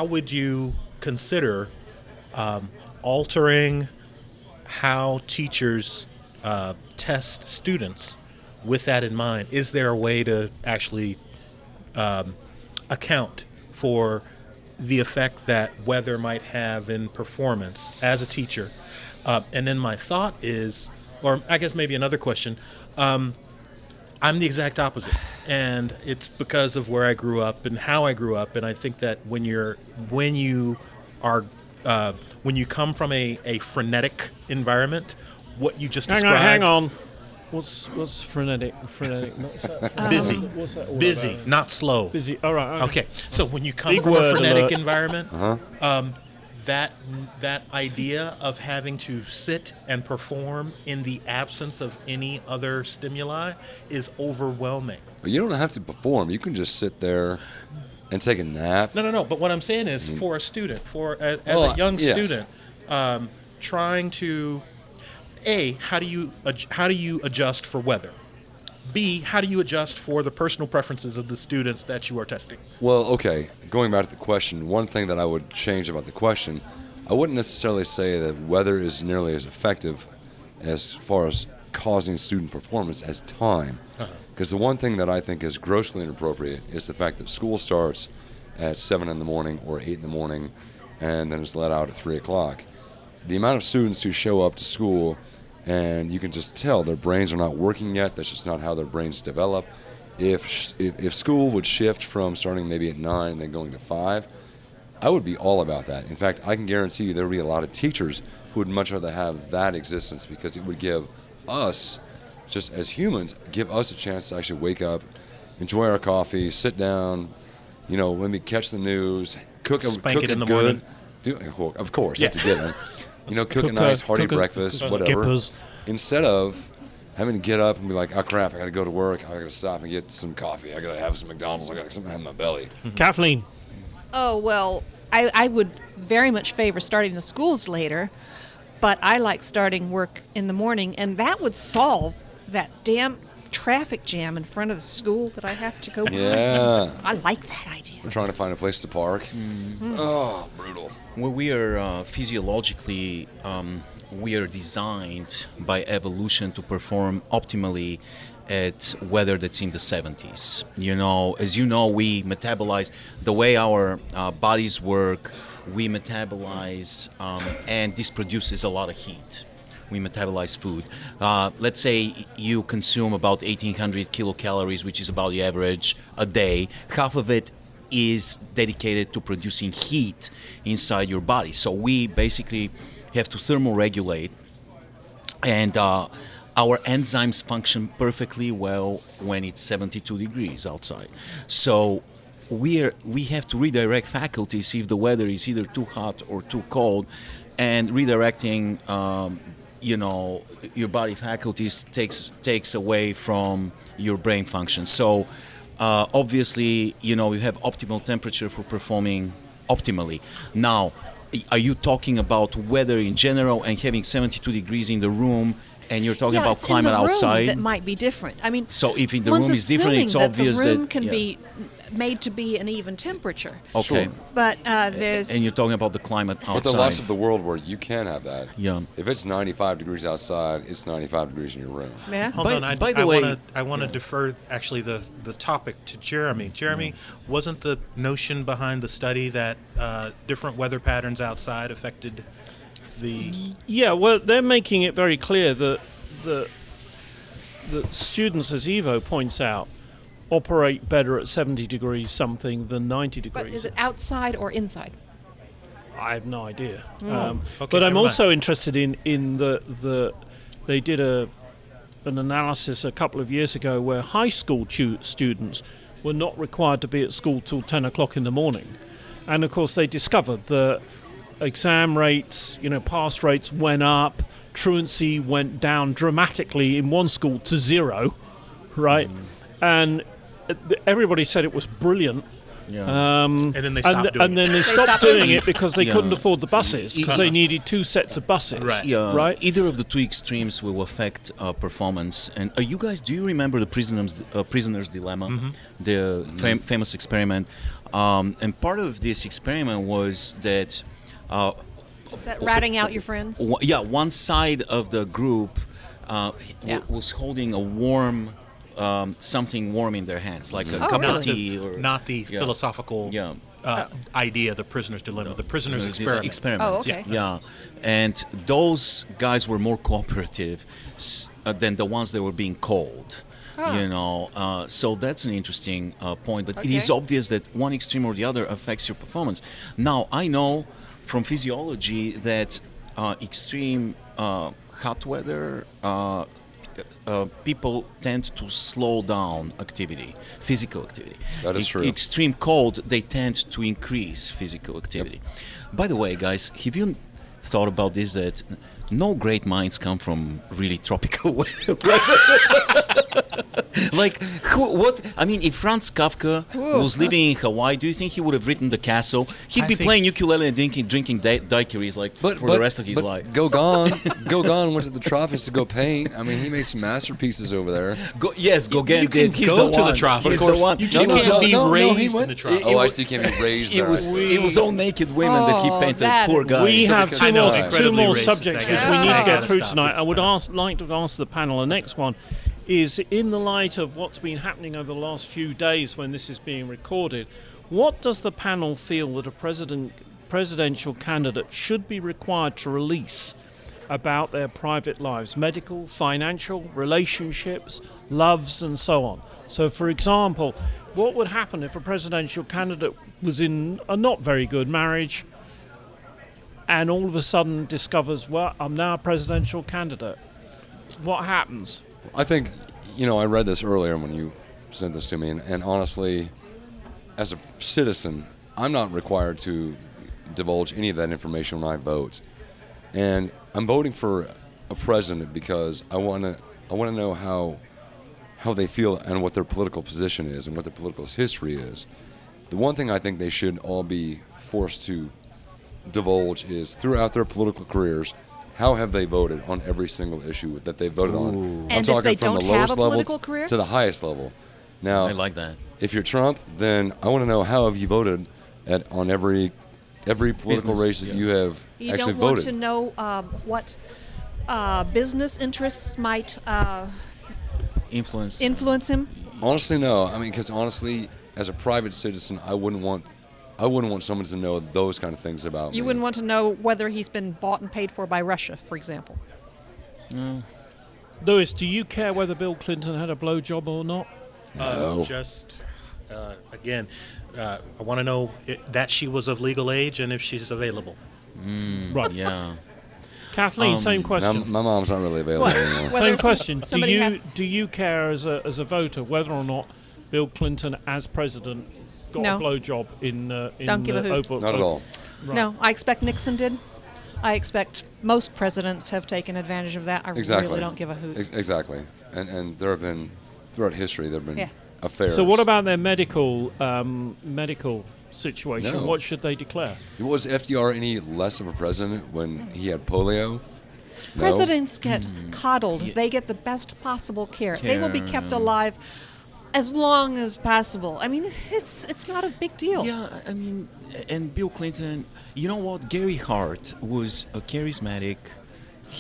would you consider altering how teachers test students with that in mind? Is there a way to actually account for the effect that weather might have in performance as a teacher? And then my thought is, or I guess maybe another question, I'm the exact opposite, and it's because of where I grew up and how I grew up. And I think that when you come from a frenetic environment, what you just described. Hang on. What's frenetic? Frenetic. What's that? Busy, What's that all busy, about? not slow. Busy. All right. Okay, so when you come Big from a word frenetic alert. environment, that idea of having to sit and perform in the absence of any other stimuli is overwhelming. But you don't have to perform. You can just sit there and take a nap. No. But what I'm saying is, for a student, as Well, a young yes. student, trying to, A, how do you adjust for weather? B, how do you adjust for the personal preferences of the students that you are testing? Well, okay. Going back to the question, one thing that I would change about the question, I wouldn't necessarily say that weather is nearly as effective as far as causing student performance as time. Because the one thing that I think is grossly inappropriate is the fact that school starts at 7 in the morning or 8 in the morning and then is let out at 3 o'clock. The amount of students who show up to school and you can just tell their brains are not working yet. That's just not how their brains develop. If school would shift from starting maybe at 9 and then going to 5, I would be all about that. In fact, I can guarantee you there would be a lot of teachers who would much rather have that existence because it would give us, just as humans, give us a chance to actually wake up, enjoy our coffee, sit down, maybe catch the news, cook Spank it in the good. morning. Of course, Yeah. that's a given. Cook a nice hearty breakfast, whatever. Kippers. Instead of having to get up and be like, oh crap, I got to go to work. I got to stop and get some coffee. I got to have some McDonald's. I got something in my belly. Kathleen. Oh, well, I would very much favor starting the schools later, but I like starting work in the morning, and that would solve that damn traffic jam in front of the school that I have to go by. Yeah. I like that idea. We're trying to find a place to park. Oh, brutal. Well, we are physiologically, we are designed by evolution to perform optimally at weather that's in the 70s. As you know, we metabolize the way our bodies work. We metabolize, and this produces a lot of heat. We metabolize food. Let's say you consume about 1,800 kilocalories, which is about the average a day. Half of it is dedicated to producing heat inside your body. So we basically have to thermoregulate, and our enzymes function perfectly well when it's 72 degrees outside. So we have to redirect faculties if the weather is either too hot or too cold, and redirecting your body faculties takes away from your brain function. So obviously, you have optimal temperature for performing optimally. Now, are you talking about weather in general and having 72 degrees in the room, and you're talking about it's climate in the room outside? that might be different. I mean, So if in the one's room is different, it's assuming obvious that the room that- can yeah. be made to be an even temperature. Okay. But there's And you're talking about the climate outside. But the lots of the world where you can have that. Yeah. If it's 95 degrees outside, it's 95 degrees in your room. yeah. Hold on, By the way- I want to defer actually the topic to Jeremy. Jeremy, wasn't the notion behind the study that different weather patterns outside affected the... Yeah, well, they're making it very clear that the students, as Ivo points out, operate better at 70 degrees something than 90 degrees. But is it outside or inside? I have no idea. Okay, But I'm never also mind. interested in the they did an analysis a couple of years ago where high school students were not required to be at school till 10 o'clock in the morning. And of course they discovered that exam rates, pass rates went up, truancy went down dramatically in one school to 0, right? And everybody said it was brilliant. Yeah. And then they stopped doing And then it. they stopped stopped doing doing it because they Yeah. couldn't afford the buses, because they needed 2 sets of buses. Right. Yeah, Right? Either of the two extremes will affect performance. And you guys, do you remember the prisoner's dilemma, the famous experiment? And part of this experiment was that, Is that ratting out your friends? one side of the group Yeah. was holding a warm, something warm in their hands, like a Oh, cup really? of tea, or Not the Yeah. philosophical Yeah. idea, the prisoner's dilemma, the prisoner's experiment. Oh, okay. Yeah, and those guys were more cooperative than the ones that were being called. So that's an interesting point. But it is Okay. obvious that one extreme or the other affects your performance. Now, I know from physiology that extreme hot weather, people tend to slow down activity, physical activity. That is true. Extreme cold, they tend to increase physical activity. By the way, guys, have you thought about this, that no great minds come from really tropical weather? Like, what? I mean, if Franz Kafka was living in Hawaii, do you think he would have written The Castle? He'd be think- playing ukulele and drinking daiquiris for the rest of his life. Gauguin went to the tropics to go paint. I mean, he made some masterpieces over there. Gauguin You can did. He's go the to one. the tropics. He's the one. You just No, no, can't be no, he raised in went- the tropics. Oh, I see. You can't be raised there. It was all naked women that he Oh, painted. that Poor is- guy. We have because- two I know, more, incredibly racist, subjects I which guess. we need to Yeah. get through Stop. tonight. I would like to ask the panel. The next one is, in the light of what's been happening over the last few days when this is being recorded, what does the panel feel that a presidential candidate should be required to release about their private lives, medical, financial, relationships, loves, and so on? So, for example, what would happen if a presidential candidate was in a not very good marriage and all of a sudden discovers, well, I'm now a presidential candidate? What happens? I think, I read this earlier when you sent this to me, and honestly, as a citizen, I'm not required to divulge any of that information when I vote. And I'm voting for a president because I want to know how they feel and what their political position is and what their political history is. The one thing I think they should all be forced to divulge is, throughout their political careers, how have they voted on every single issue that they voted on? I'm And if talking they from the don't have lowest a level political career? to the highest level. Now, I like that. if you're Trump, then I want to know how have you voted on every political Business, race that yeah. you have You actually don't want voted. to know what business interests might Influence. influence him? Honestly, no. I mean, because honestly, as a private citizen, I wouldn't want someone to know those kind of things about me. You wouldn't want to know whether he's been bought and paid for by Russia, for example. Lewis, do you care whether Bill Clinton had a blowjob or not? No. Just, again, I want to know that she was of legal age and if she's available. Right. Yeah. Kathleen, same Now, question. my mom's not really available anymore. Whether Same question. Do somebody you had- care as a voter whether or not Bill Clinton, as president, got No. a blowjob in Don't give a hoot. Not at all. Right. No, I expect Nixon did. I expect most presidents have taken advantage of that. I Exactly. really don't give a hoot. Exactly. And there have been, throughout history, there have been Yeah. affairs. So what about their medical situation? No. What should they declare? Was FDR any less of a president when he had polio? No? Presidents get coddled. They get the best possible care. They will be kept alive as long as possible. I mean, it's not a big deal. Yeah, I mean, and Bill Clinton, you know what? Gary Hart was a charismatic,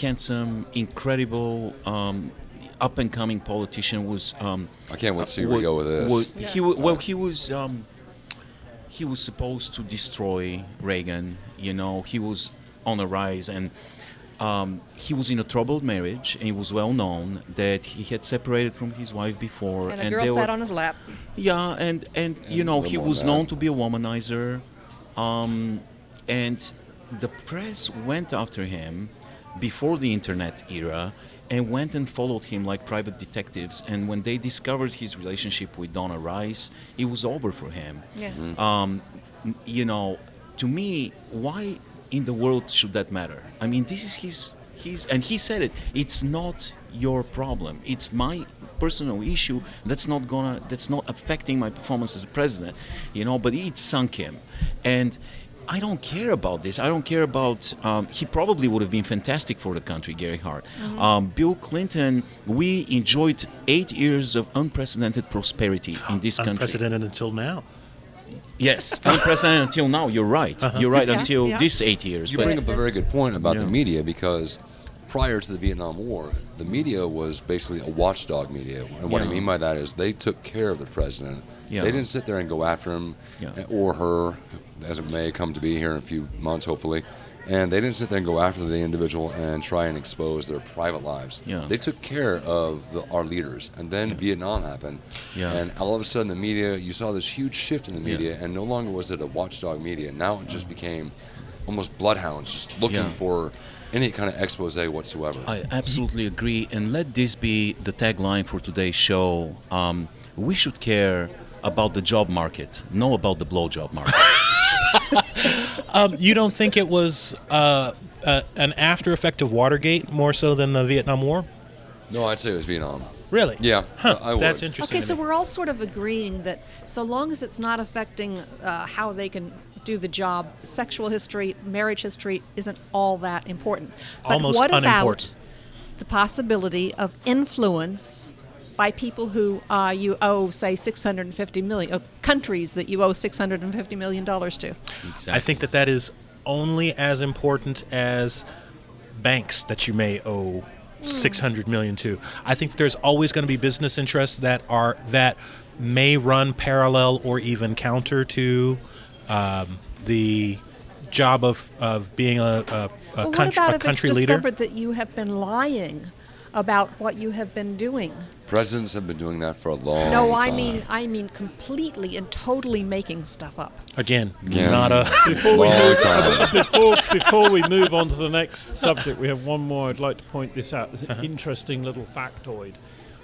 handsome, incredible, up and coming politician. Was I can't wait to see where we go with this. He was supposed to destroy Reagan. He was on a rise, and he was in a troubled marriage, and it was well known that he had separated from his wife before. And a girl sat on his lap. Yeah, and you know, he was known to be a womanizer. And the press went after him before the internet era and went and followed him like private detectives. And when they discovered his relationship with Donna Rice, it was over for him. Yeah. You know, to me, why in the world should that matter? I mean, this is his, and he said it. It's not your problem. It's my personal issue. That's not affecting my performance as a president. You know, but it sunk him, and I don't care about this. I don't care about. He probably would have been fantastic for the country, Gary Hart. Bill Clinton. We enjoyed 8 years of unprecedented prosperity in this country. Unprecedented until now. Yes, unprecedented until now. You're right. You're right until this 8 years. You bring up a very good point about the media, because prior to the Vietnam War, the media was basically a watchdog media. And what I mean by that is they took care of the president. Yeah. They didn't sit there and go after him or her, as it may come to be here in a few months, hopefully. And they didn't sit there and go after the individual and try and expose their private lives. Yeah. They took care of our leaders. And then Vietnam happened. Yeah. And all of a sudden the media, you saw this huge shift in the media, and no longer was it a watchdog media. Now it just became almost bloodhounds, just looking for any kind of expose whatsoever. I absolutely agree. And let this be the tagline for today's show. We should care about the job market, not about the blowjob market. You don't think it was an after effect of Watergate more so than the Vietnam War? No, I'd say it was Vietnam. Really? Yeah, I would. That's interesting. Okay, to so me. we're all sort of agreeing that so long as it's not affecting how they can do the job, sexual history, marriage history isn't all that important. But Almost what unimportant. about the possibility of influence by people who you owe, say, $650 million, countries that you owe $650 million to? Exactly. I think that is only as important as banks that you may owe $600 million to. I think there's always going to be business interests that may run parallel or even counter to the job of being a Well, country what about if country it's leader. discovered that you have been lying about what you have been doing? Presidents have been doing that for a long No, time. I mean completely and totally making stuff up. Again, Yeah. not a. Long time. Before we move on to the next subject, we have one more. I'd like to point this out. It's an interesting little factoid.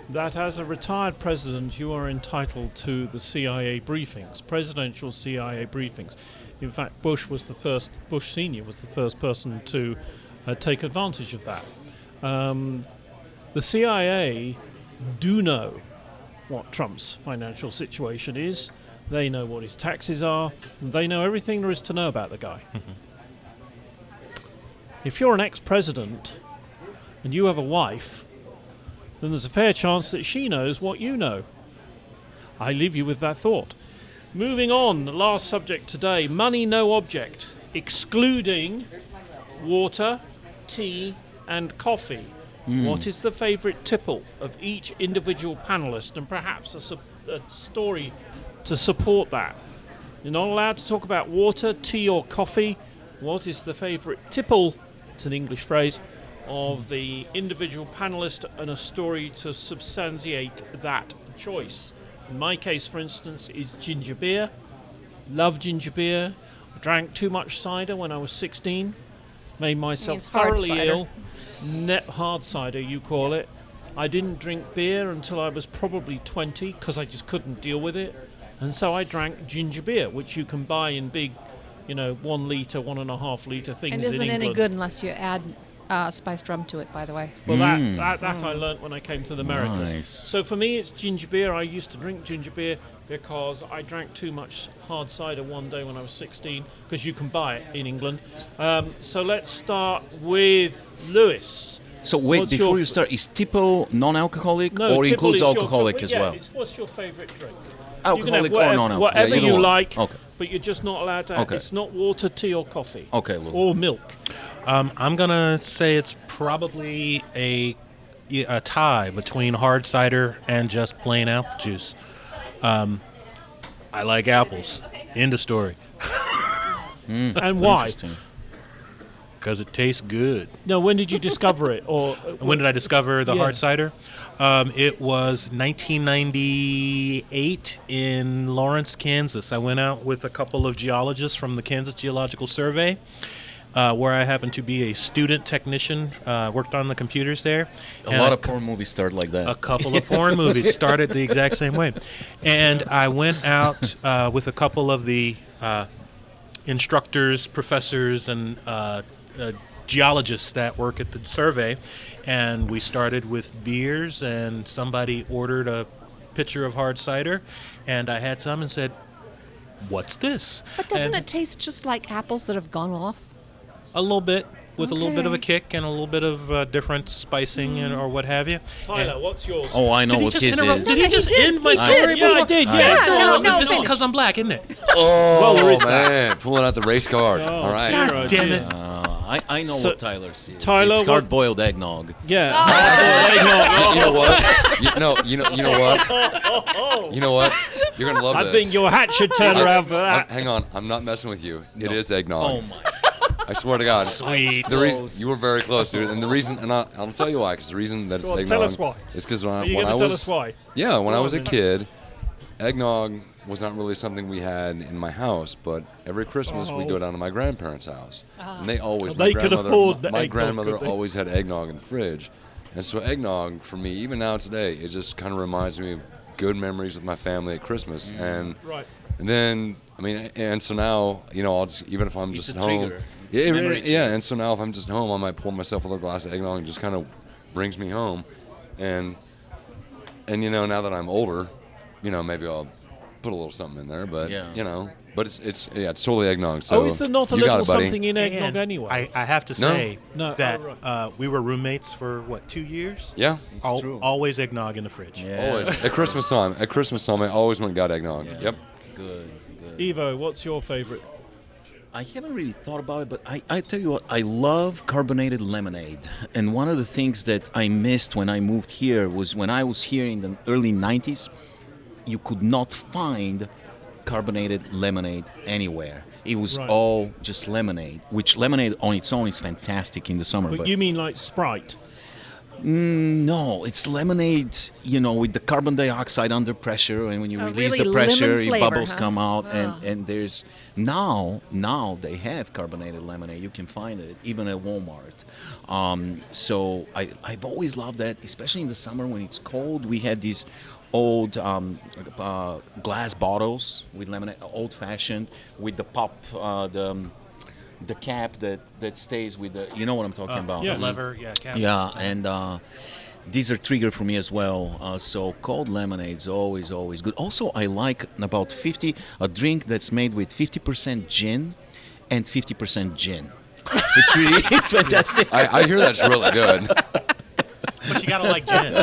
That as a retired president, you are entitled to the CIA briefings, presidential CIA briefings. In fact, Bush Senior was the first person to take advantage of that. The CIA do know what Trump's financial situation is. They know what his taxes are. They know everything there is to know about the guy. If you're an ex-president and you have a wife, then there's a fair chance that she knows what you know. I leave you with that thought. Moving on, the last subject today, money no object, excluding water, tea and coffee. What is the favourite tipple of each individual panellist, and perhaps a story to support that? You're not allowed to talk about water, tea or coffee. What is the favourite tipple, it's an English phrase, of the individual panellist, and a story to substantiate that choice? In my case, for instance, is ginger beer. Love ginger beer. Drank too much cider when I was 16. Made myself Means hard thoroughly cider. ill. Hard cider, you call it. I didn't drink beer until I was probably 20 because I just couldn't deal with it. And so I drank ginger beer, which you can buy in big, 1 litre, 1.5 litre things And in isn't England. any good unless you add spiced rum to it, by the way. Well, that I learnt when I came to the Americas. Nice. So for me, it's ginger beer. I used to drink ginger beer because I drank too much hard cider one day when I was 16, because you can buy it in England. So let's start with Lewis. So wait, What's before your you start, is Tippo non-alcoholic No, or tipple includes is your alcoholic favourite- as yeah, well? What's your favourite drink? Alcoholic you can have or whatever, non-alcoholic? whatever either you one. like, Okay. but you're just not allowed to have. Okay. It's not water, tea or coffee. Okay, Lou. Or milk. I'm gonna say it's probably a tie between hard cider and just plain apple juice. I like apples. End of story. And why? Interesting. Because it tastes good. No, when did you discover it? Or When did I discover the Yeah. hard cider? It was 1998 in Lawrence, Kansas. I went out with a couple of geologists from the Kansas Geological Survey, where I happened to be a student technician, worked on the computers there. A lot of porn movies start like that. A couple of porn movies started the exact same way. And I went out with a couple of the instructors, professors, and geologists that work at the survey, and we started with beers, and somebody ordered a pitcher of hard cider, and I had some and said, "What's this?" But doesn't And it taste just like apples that have gone off? a little bit, with a little bit of a Okay. kick and a little bit of different spicing or what have you. Tyler, what's yours? Oh, I know Did he what just his interrupt? is. Did he No, just he did. end my He story? did. Yeah, I before- did. Yeah, Yeah. no, This is finish. because I'm black, isn't it? Oh, Well, there is man. Pulling out the race card. Oh, All right. dear, God damn it. I know So- what Tyler's is. Tyler, It's what- hard-boiled eggnog. Yeah. You know what? You know what? You know what? You're gonna love I this. think your hat should turn around for that. Hang on, I'm not messing with you. It is eggnog. Oh my! I swear to God. Sweet. The reason you were very close, dude, and the reason, and I'll tell you why. Because the reason that it's Go on, eggnog tell us why. is because Are you when going I to tell was us why? yeah, when Go I was on, a then. kid, eggnog was not really something we had in my house. But every Christmas we Oh. go down to my grandparents' house, and they always They could afford the my eggnog, grandmother could they? always had eggnog in the fridge, and so eggnog for me, even now today, it just kind of reminds me of good memories with my family at Christmas, and Right. and then I mean, and so now I'll just even if I'm It's just a at home. trigger. It's a memory Yeah, trigger. and so now if I'm just home, I might pour myself a little glass of eggnog and just kind of brings me home, and now that I'm older, maybe I'll put a little something in there, but Yeah. but it's totally eggnog. So Is there not a you got little it, buddy. something in eggnog And anyway? I have to No. say No. that Oh, right. we were roommates for, 2 years? Yeah, true. Always eggnog in the fridge. Yeah. always at Christmas time. At Christmas time, I always went and got eggnog. Yeah. Yep. Good. Evo, what's your favorite? I haven't really thought about it, but I tell you what, I love carbonated lemonade. And one of the things that I missed when I moved here was when I was here in the early 90s, you could not find carbonated lemonade anywhere. It was Right. all just lemonade, which lemonade on its own is fantastic in the summer. But you mean like Sprite? No, it's lemonade, with the carbon dioxide under pressure, and when you A release really the pressure, lemon flavor, bubbles huh? come out, Oh. and there's now they have carbonated lemonade. You can find it even at Walmart. So I've always loved that, especially in the summer when it's cold. We had these old glass bottles with lemonade, old-fashioned, with the pop, the cap that stays with the. You know what I'm talking about? yeah. The lever, cap. Yeah, and these are trigger for me as well. So cold lemonade's always good. Also, I like a drink that's made with 50% gin and 50% gin. It's fantastic. I hear that's really good. But you gotta like gin.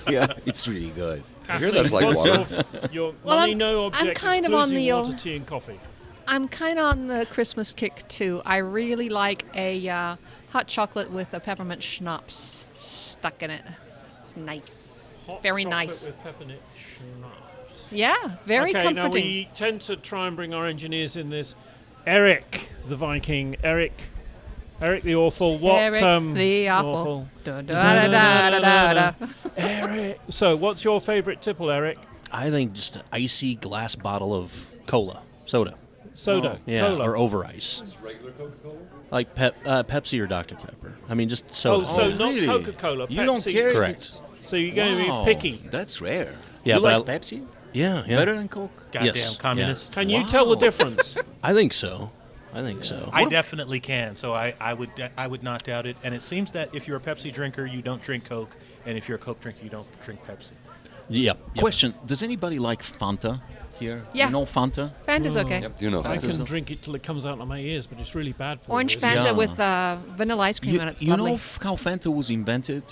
Yeah, it's really good. I hear that's like What's water. your Well, money, I'm- no I'm objectives, kind of booze on in the, water, tea and coffee. I'm kind of on the Christmas kick too. I really like a hot chocolate with a peppermint schnapps stuck in it. It's nice. Hot Very chocolate nice. with peppermint schnapps. Yeah, very Okay, now comforting. we tend to try and bring our engineers in this. Eric, the Viking. Eric the Awful. What? Eric the Awful. Da, da, da, da, da, da. Eric. So, what's your favourite tipple, Eric? I think just an icy glass bottle of soda. Soda, Yeah, cola. or over ice. Regular Coca-Cola? Like Pepsi or Dr. Pepper. I mean, just soda. so Oh, not really? Coca-Cola. You don't Pepsi. care if Correct. it's. So you're going to Wow, be picky. That's rare. Yeah, you but like Pepsi yeah. better than Coke? Goddamn Yes, communist. Can you tell the Wow. difference? I think so. I definitely can. So I would not doubt it. And it seems that if you're a Pepsi drinker, you don't drink Coke, and if you're a Coke drinker, you don't drink Pepsi. Yep. Question: does anybody like Fanta here? Yeah. You know Fanta? Fanta's okay. Yep. Do you know I Fanta? can drink it till it comes out of my ears, but it's really bad for Orange you. Fanta Yeah. with vanilla ice cream You, on it. It's you lovely. know how Fanta was invented?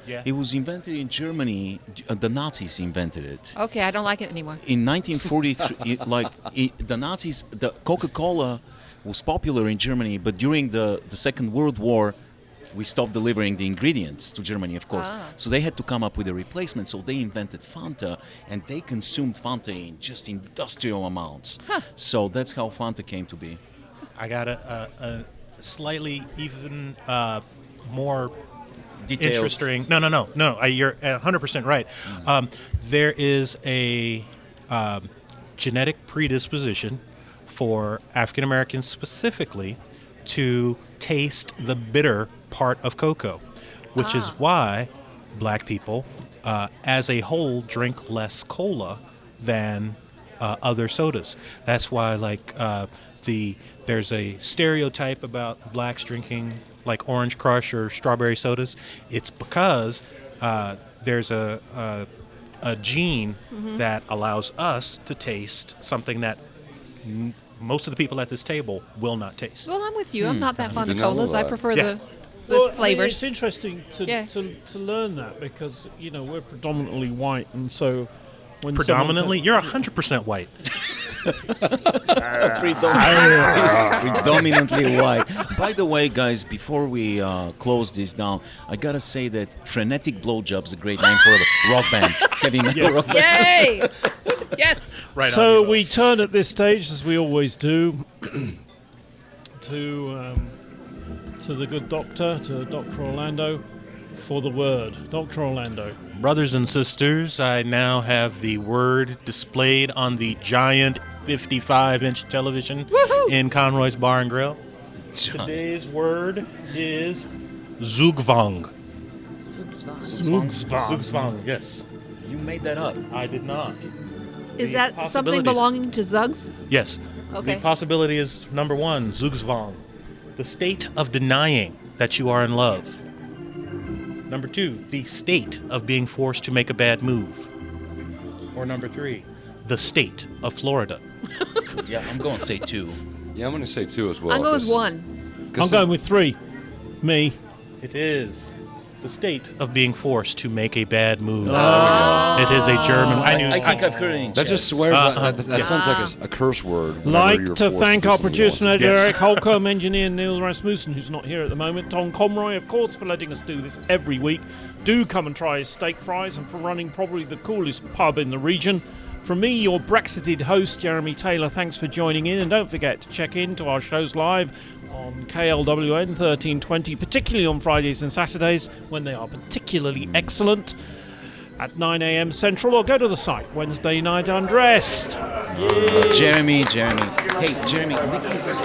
Yeah. It was invented in Germany. The Nazis invented it. Okay, I don't like it anymore. In 1943, the Nazis, the Coca-Cola was popular in Germany, but during the Second World War, we stopped delivering the ingredients to Germany, of course. Ah. So they had to come up with a replacement. So they invented Fanta, and they consumed Fanta in just industrial amounts. So that's how Fanta came to be. I got a slightly even more Detailed. interesting. No. You're 100% right. There is a genetic predisposition for African Americans specifically to taste the bitter part of cocoa, which is why black people, as a whole, drink less cola than other sodas. That's why, there's a stereotype about blacks drinking like Orange Crush or strawberry sodas. It's because there's a gene that allows us to taste something that most of the people at this table will not taste. Well, I'm with you. I'm not that fond of did not know colas. I that. prefer Yeah. the flavors. it's interesting to, Yeah. to learn that because we're predominantly white, and so when Predominantly, you're 100% white. Predominantly white. By the way, guys, before we close this down, I gotta say that Frenetic Blowjob's a great name for a rock band. Heavy metal rock band. Yay! Yes. Right. So on. we turn at this stage, as we always do, to the good doctor, to Dr. Orlando, for the word. Dr. Orlando. Brothers and sisters, I now have the word displayed on the giant 55-inch television in Conroy's Bar and Grill. Today's word is zugvang. Zugvang, yes. You made that up. I did not. Is The that something possibilities. belonging to Zugs? Yes. Okay. The possibility is number one, zugzwang, the state of denying that you are in love. Number two, the state of being forced to make a bad move. Or number three, the state of Florida. Yeah, I'm going to say 2. Yeah, I'm going to say 2 as well. I'm going with 1. I'm going with 3. Me. It is the state of being forced to make a bad move. It is a German. I think I've heard it in That just chess. swears. That sounds like a curse word. whenever Like you're to forced thank do our something you producer want and to. editor, Yes. Eric Holcomb, engineer Neil Rasmussen, who's not here at the moment, Tom Conroy, of course, for letting us do this every week. Do come and try his steak fries, and for running probably the coolest pub in the region. From me, your Brexited host, Jeremy Taylor, thanks for joining in, and don't forget to check in to our shows live on KLWN 1320, particularly on Fridays and Saturdays when they are particularly excellent at 9 a.m. Central, or go to the site Wednesday Night Undressed. Jeremy. Hey, Jeremy, Nicholas.